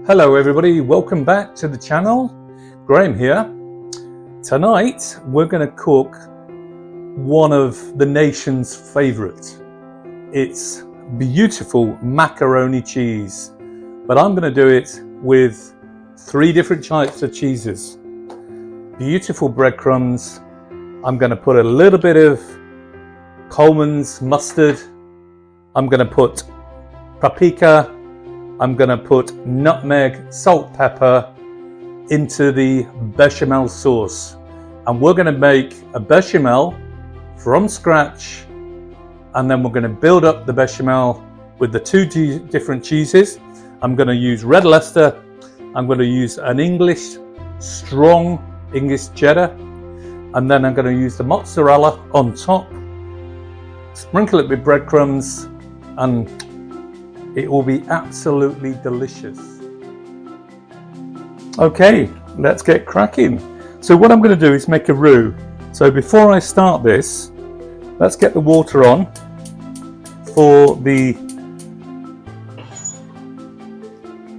Hello everybody, welcome back to the channel. Graham here. Tonight we're going to cook one of the nation's favourite. It's beautiful macaroni cheese, but I'm going to do it with 3 different types of cheeses. Beautiful breadcrumbs. I'm going to put a little bit of Coleman's mustard. I'm going to put paprika. I'm going to put nutmeg, salt, pepper into the bechamel sauce. And we're going to make a bechamel from scratch. And then we're going to build up the bechamel with the 2 different cheeses. I'm going to use red Leicester. I'm going to use an strong English cheddar. And then I'm going to use the mozzarella on top. Sprinkle it with breadcrumbs and it will be absolutely delicious. Okay, let's get cracking. So what I'm going to do is make a roux. So before I start this, let's get the water on for the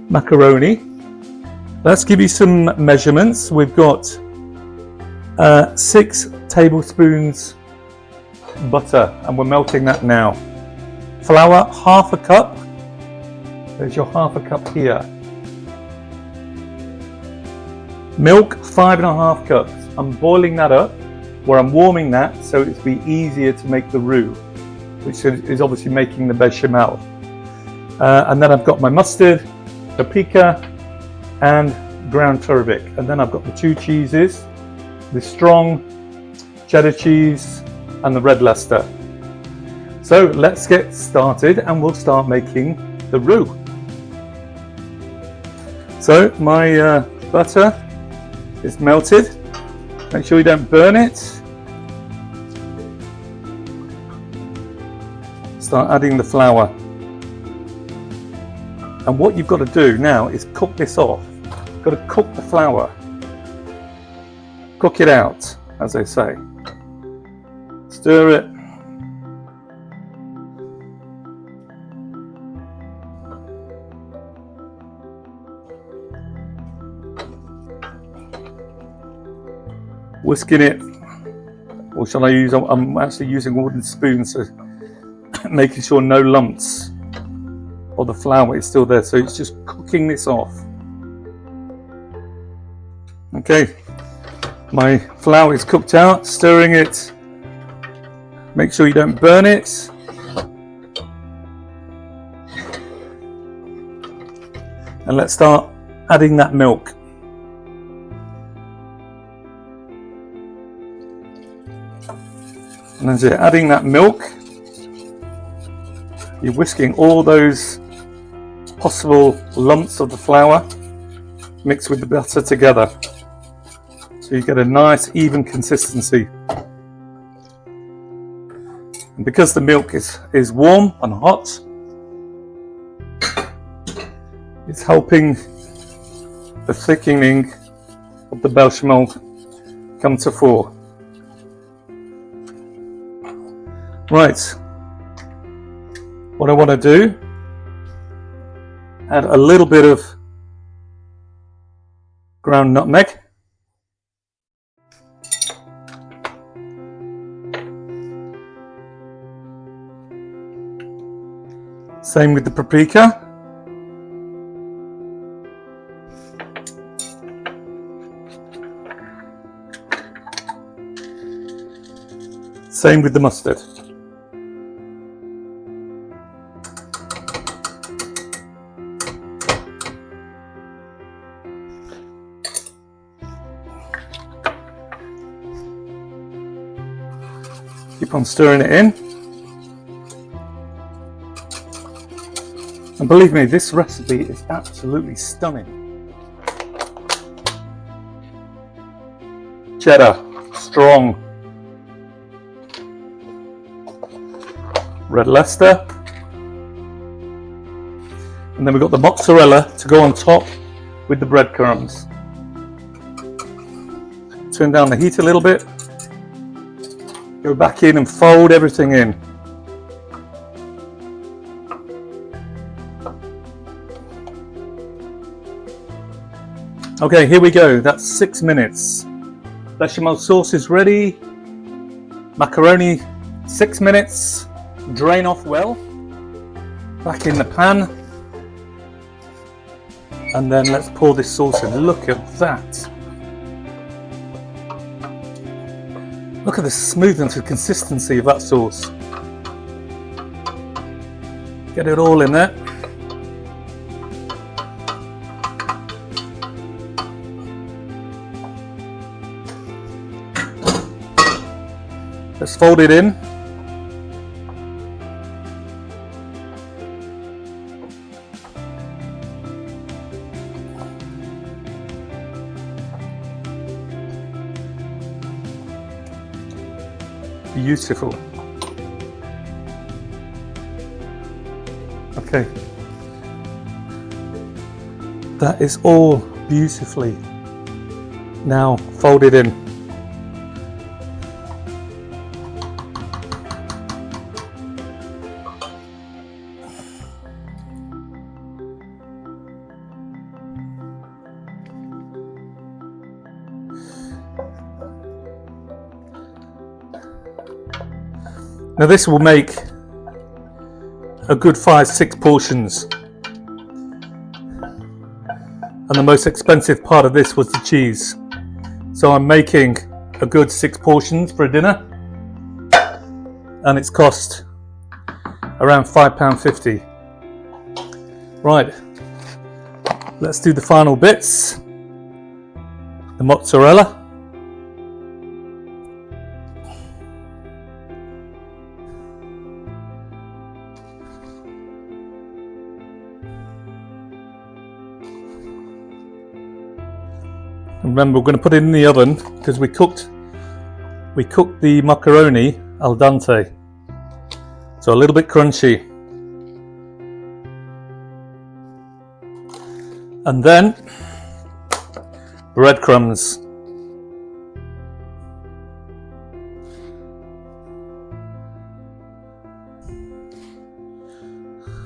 macaroni. Let's give you some measurements. We've got 6 tablespoons butter, and we're melting that now. Flour, half a cup. There's your half a cup here. Milk, 5.5 cups. I'm boiling that up, where I'm warming that so it'll be easier to make the roux, which is obviously making the bechamel. And then I've got my mustard, paprika, and ground turmeric. And then I've got the 2 cheeses, the strong cheddar cheese and the red Leicester. So let's get started and we'll start making the roux. So my butter is melted. Make sure you don't burn it. Start adding the flour. And what you've got to do now is cook this off. You've got to cook the flour. Cook it out, as they say. Stir it. Whisking it, or shall I use? I'm actually using a wooden spoon, so making sure no lumps of the flour is still there. So it's just cooking this off. Okay, my flour is cooked out. Stirring it. Make sure you don't burn it. And let's start adding that milk. And as you're adding that milk, you're whisking all those possible lumps of the flour mixed with the butter together. So you get a nice even consistency. And because the milk is warm and hot, it's helping the thickening of the bechamel come to fore. Right, what I want to do, add a little bit of ground nutmeg. Same with the paprika. Same with the mustard. Keep on stirring it in. And believe me, this recipe is absolutely stunning. Cheddar, strong. Red Leicester. And then we've got the mozzarella to go on top with the breadcrumbs. Turn down the heat a little bit. Go back in and fold everything in. Okay, here we go. That's 6 minutes. Bechamel sauce is ready. Macaroni, 6 minutes. Drain off well. Back in the pan. And then let's pour this sauce in. Look at that. Look at the smoothness and consistency of that sauce. Get it all in there. Let's fold it in. Beautiful. Okay. That is all beautifully now folded in. Now this will make a good 5-6 portions, and the most expensive part of this was the cheese, so I'm making a good 6 portions for a dinner, and it's cost around £5.50. Right, let's do the final bits. The mozzarella. Remember, we're going to put it in the oven because we cooked the macaroni al dente, so a little bit crunchy. And then breadcrumbs.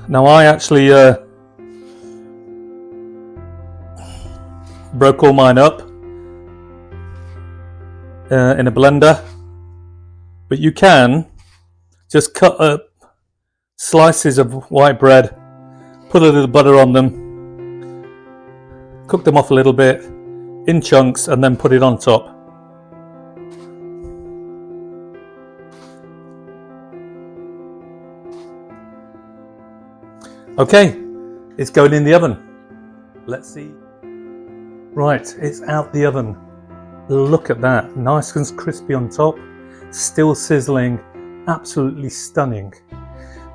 Now I actually broke all mine up in a blender, but you can just cut up slices of white bread, put a little butter on them, cook them off a little bit in chunks, and then put it on top. Okay, it's going in the oven. Let's see. Right, it's out the oven. Look at that, nice and crispy on top, still sizzling, absolutely stunning.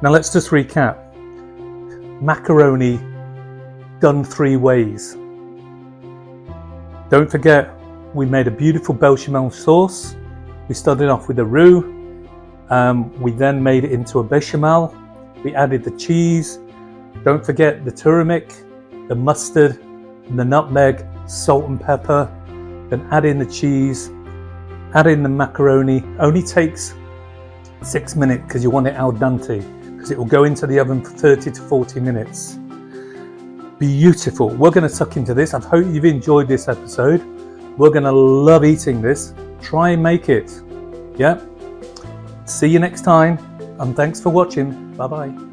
Now let's just recap. Macaroni done 3 ways. Don't forget, we made a beautiful bechamel sauce. We started off with a roux. We then made it into a bechamel. We added the cheese. Don't forget the turmeric, the mustard, the nutmeg, salt and pepper. Then add in the cheese, add in the macaroni. Only takes 6 minutes because you want it al dente, because it will go into the oven for 30 to 40 minutes. Beautiful. We're going to tuck into this. I hope you've enjoyed this episode. We're going to love eating this. Try and make it. Yeah. See you next time, and thanks for watching. Bye bye.